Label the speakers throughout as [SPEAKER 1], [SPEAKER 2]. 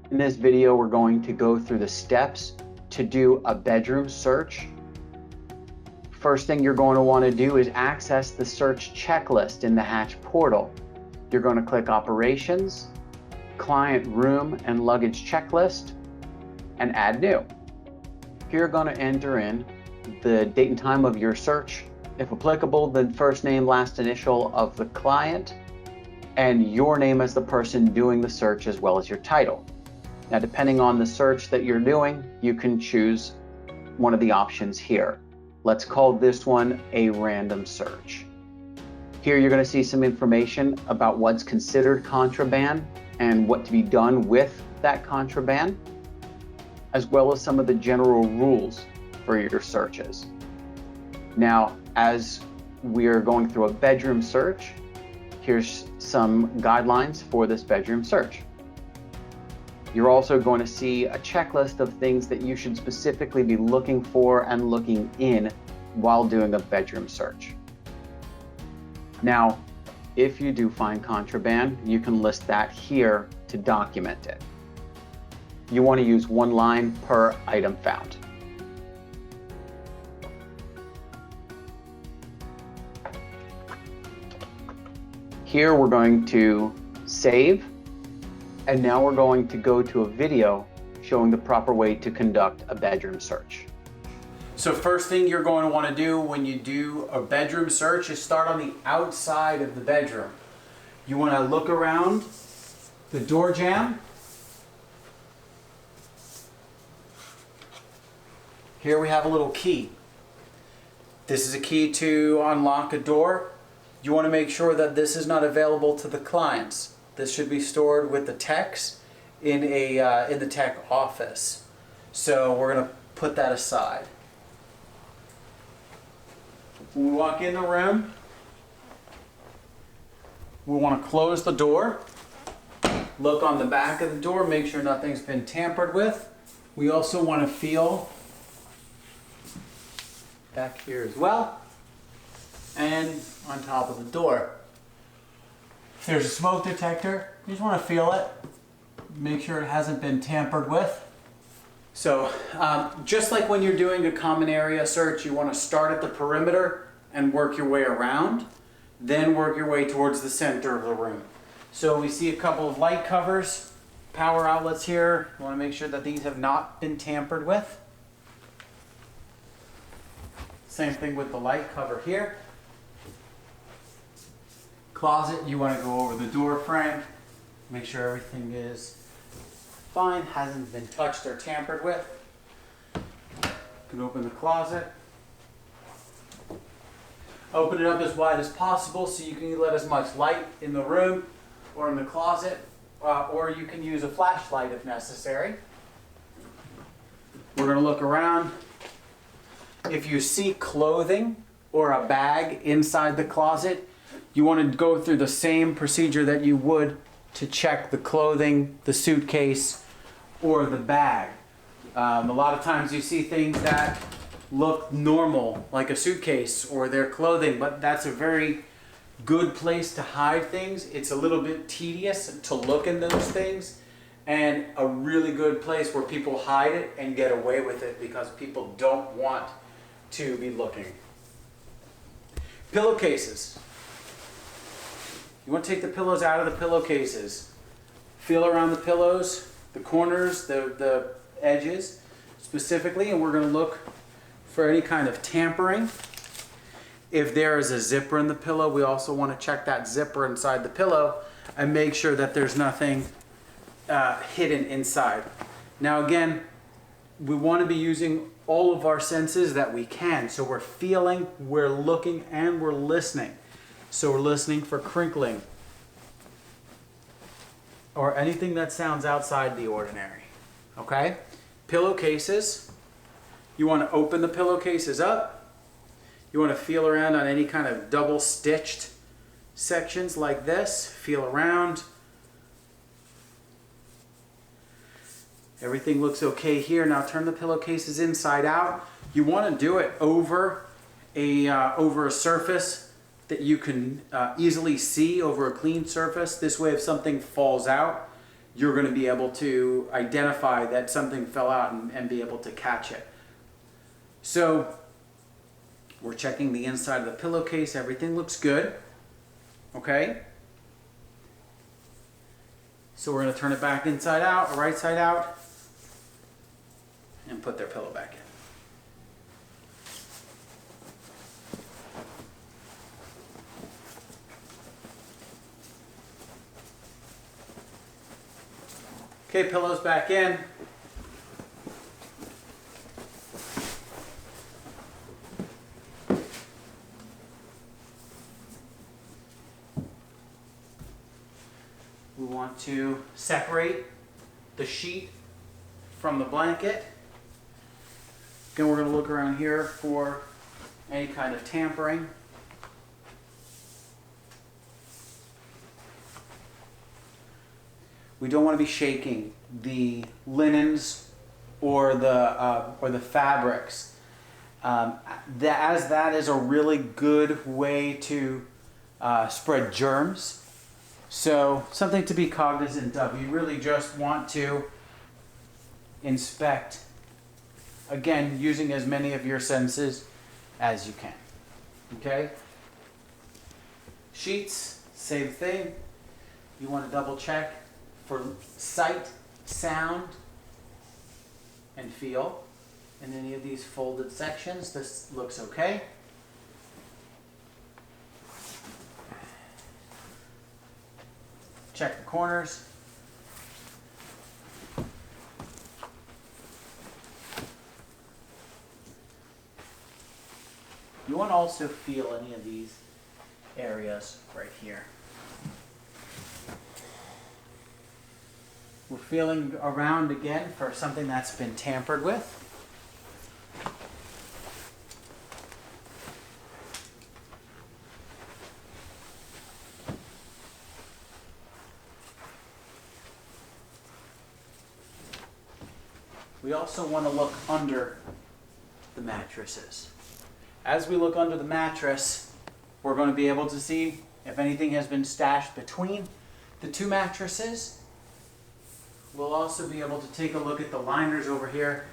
[SPEAKER 1] In this video, we're going to go through the steps to do a bedroom search. First thing you're going to want to do is access the search checklist in the Hatch portal. You're going to click Operations, Client Room and Luggage Checklist, and Add New. Here you're going to enter in the date and time of your search. If applicable, the first name, last initial of the client, and your name as the person doing the search as well as your title. Now, depending on the search that you're doing, you can choose one of the options here. Let's call this one a random search. Here you're going to see some information about what's considered contraband and what to be done with that contraband, as well as some of the general rules for your searches. Now, as we are going through a bedroom search, here's some guidelines for this bedroom search. You're also going to see a checklist of things that you should specifically be looking for and looking in while doing a bedroom search. Now, if you do find contraband, you can list that here to document it. You want to use one line per item found. Here we're going to save, and now we're going to go to a video showing the proper way to conduct a bedroom search. So first thing you're going to want to do when you do a bedroom search is start on the outside of the bedroom. You want to look around the door jamb. Here we have a little key. This is a key to unlock a door. You want to make sure that this is not available to the clients. This should be stored with the techs in the tech office. So we're going to put that aside. When we walk in the room, we want to close the door. Look on the back of the door, make sure nothing's been tampered with. We also want to feel back here as well, and on top of the door. If there's a smoke detector, you just want to feel it. Make sure it hasn't been tampered with. So just like when you're doing a common area search, you want to start at the perimeter and work your way around, then work your way towards the center of the room. So we see a couple of light covers, power outlets here. You want to make sure that these have not been tampered with. Same thing with the light cover here. Closet, you want to go over the door frame, make sure everything is fine, hasn't been touched or tampered with. You can open the closet. Open it up as wide as possible so you can let as much light in the room or in the closet, or you can use a flashlight if necessary. We're going to look around. If you see clothing or a bag inside the closet, you want to go through the same procedure that you would to check the clothing, the suitcase, or the bag. A lot of times you see things that look normal, like a suitcase or their clothing, but that's a very good place to hide things. It's a little bit tedious to look in those things, and a really good place where people hide it and get away with it because people don't want to be looking. Pillowcases. You want to take the pillows out of the pillowcases. Feel around the pillows, the corners, the edges specifically, and we're going to look for any kind of tampering. If there is a zipper in the pillow, we also want to check that zipper inside the pillow and make sure that there's nothing hidden inside. Now again, we want to be using all of our senses that we can. So we're feeling, we're looking, and we're listening. So we're listening for crinkling or anything that sounds outside the ordinary. Okay? Pillowcases. You want to open the pillowcases up. You want to feel around on any kind of double stitched sections like this. Feel around. Everything looks okay here. Now turn the pillowcases inside out. You want to do it over a surface that you can easily see, over a clean surface. This way if something falls out,
[SPEAKER 2] you're going to be able to identify that something fell out and be able to catch it. So we're checking the inside of the pillowcase. Everything looks good. Okay. So we're going to turn it back inside out, or right side out, and put their pillow back in. Okay, pillows back in. We want to separate the sheet from the blanket. Again, we're going to look around here for any kind of tampering. We don't want to be shaking the linens or the fabrics, as that is a really good way to spread germs. So something to be cognizant of. You really just want to inspect, again, using as many of your senses as you can. Okay? Sheets, same thing. You want to double check for sight, sound, and feel in any of these folded sections. This looks okay. Check the corners. You want to also feel any of these areas right here. We're feeling around again for something that's been tampered with. We also want to look under the mattresses. As we look under the mattress, we're going to be able to see if anything has been stashed between the two mattresses. We'll also be able to take a look at the liners over here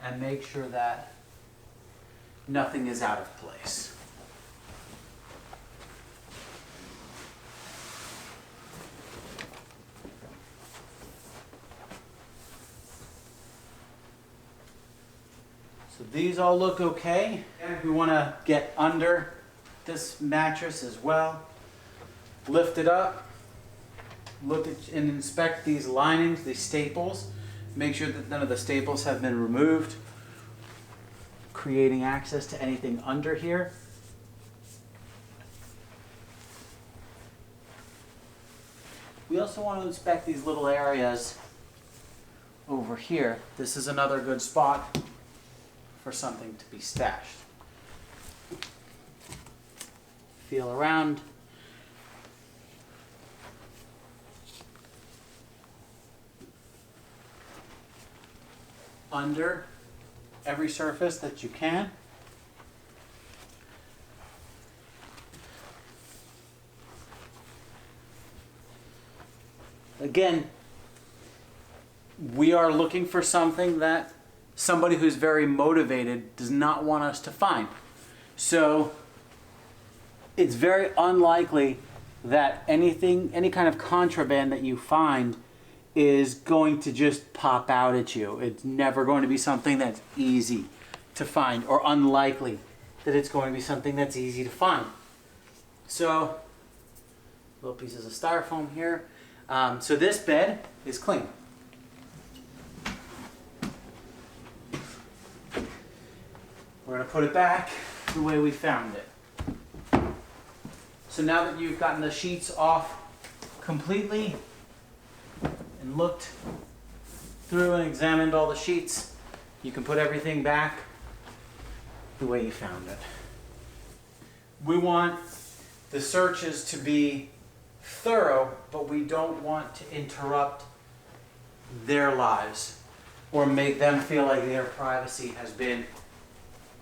[SPEAKER 2] and make sure that nothing is out of place. So these all look okay. And we want to get under this mattress as well. Lift it up. Look at and inspect these linings, these staples. Make sure that none of the staples have been removed, creating access to anything under here. We also want to inspect these little areas over here. This is another good spot for something to be stashed. Feel around. Under every surface that you can. Again, we are looking for something that somebody who's very motivated does not want us to find. So it's very unlikely that any kind of contraband that you find is going to just pop out at you. It's never going to be something that's easy to find, or unlikely that it's going to be something that's easy to find. So, little pieces of styrofoam here. So this bed is clean. We're going to put it back the way we found it. So now that you've gotten the sheets off completely, and looked through and examined all the sheets, you can put everything back the way you found it. We want the searches to be thorough, but we don't want to interrupt their lives or make them feel like their privacy has been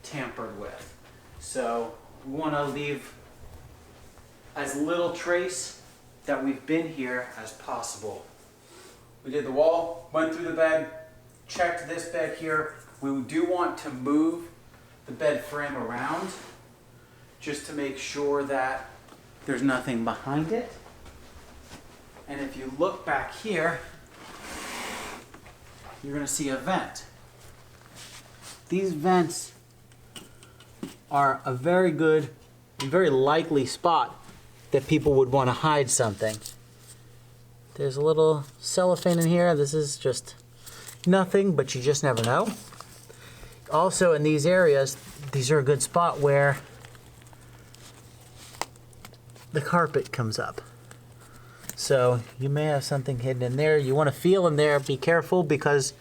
[SPEAKER 2] tampered with. So we want to leave as little trace that we've been here as possible. We did the wall, went through the bed, checked this bed here. We do want to move the bed frame around just to make sure that there's nothing behind it. And if you look back here, you're going to see a vent. These vents are a very good and very likely spot that people would want to hide something. There's a little cellophane in here. This is just nothing, but you just never know. Also in these areas, these are a good spot where the carpet comes up. So you may have something hidden in there. You want to feel in there. Be careful because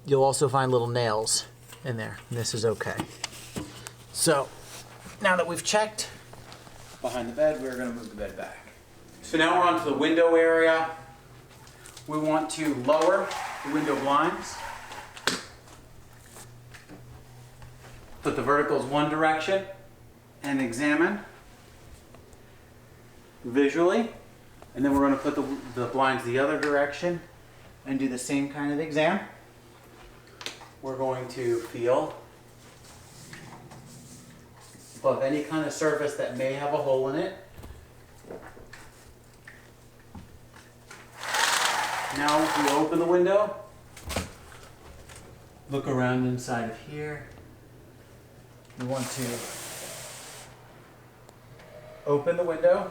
[SPEAKER 2] you'll also find little nails in there. And this is okay. So now that we've checked behind the bed, we're going to move the bed back. So now we're on to the window area. We want to lower the window blinds. Put the verticals one direction and examine visually. And then we're going to put the blinds the other direction and do the same kind of exam. We're going to feel above any kind of surface that may have a hole in it. Now we open the window, look around inside of here. We want to open the window.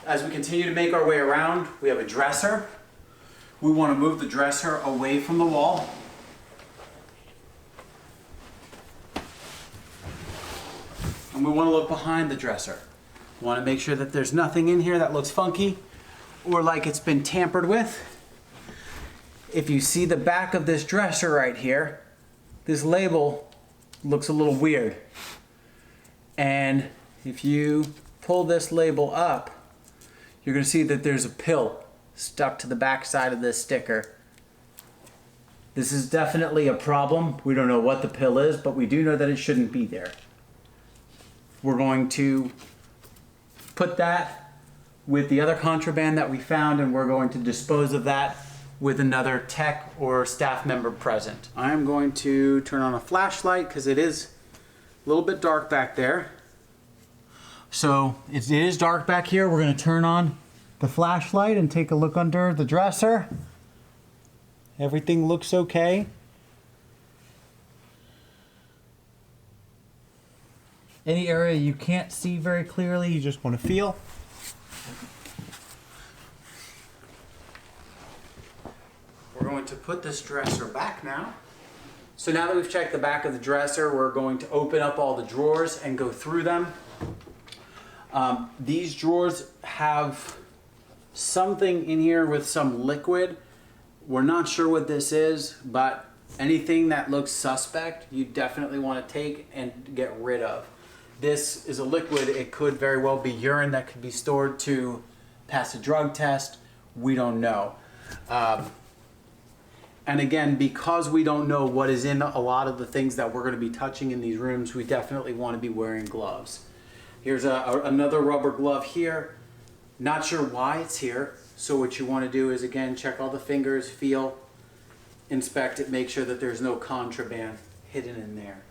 [SPEAKER 2] As we continue to make our way around, we have a dresser. We want to move the dresser away from the wall. And we want to look behind the dresser. We want to make sure that there's nothing in here that looks funky or like it's been tampered with. If you see the back of this dresser right here, this label looks a little weird. And if you pull this label up, you're going to see that there's a pill stuck to the back side of this sticker. This is definitely a problem. We don't know what the pill is, but we do know that it shouldn't be there. We're going to put that with the other contraband that we found, and we're going to dispose of that with another tech or staff member present. I'm going to turn on a flashlight because it is a little bit dark back there. So it is dark back here. We're going to turn on the flashlight and take a look under the dresser. Everything looks okay. Any area you can't see very clearly, you just want to feel. We're going to put this dresser back now. So now that we've checked the back of the dresser, we're going to open up all the drawers and go through them. These drawers have something in here with some liquid. We're not sure what this is, but anything that looks suspect, you definitely want to take and get rid of. This is a liquid. It could very well be urine that could be stored to pass a drug test. We don't know. And again, because we don't know what is in a lot of the things that we're going to be touching in these rooms, we definitely want to be wearing gloves. Here's another rubber glove here. Not sure why it's here. So what you want to do is, again, check all the fingers, feel, inspect it, make sure that there's no contraband hidden in there.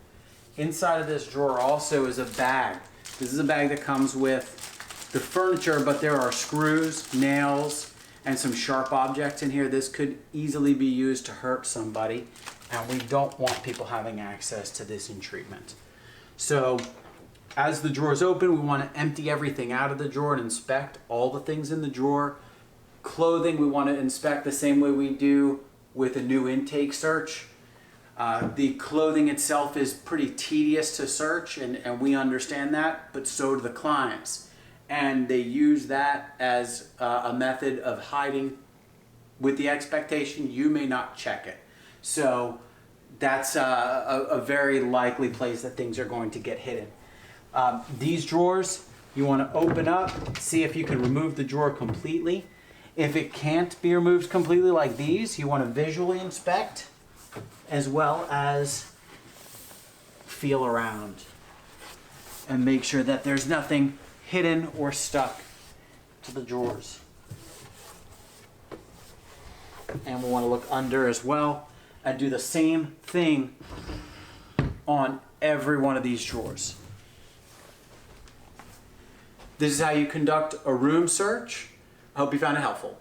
[SPEAKER 2] Inside of this drawer also is a bag. This is a bag that comes with the furniture, but there are screws, nails, and some sharp objects in here. This could easily be used to hurt somebody, and we don't want people having access to this in treatment. So as the drawers open, we want to empty everything out of the drawer and inspect all the things in the drawer. Clothing, we want to inspect the same way we do with a new intake search. The clothing itself is pretty tedious to search, and we understand that, but so do the clients. And they use that as a method of hiding with the expectation you may not check it. So that's a very likely place that things are going to get hidden. These drawers, you want to open up, see if you can remove the drawer completely. If it can't be removed completely like these, you want to visually inspect as well as feel around and make sure that there's nothing hidden or stuck to the drawers. And we'll want to look under as well and do the same thing on every one of these drawers. This is how you conduct a room search. I hope you found it helpful.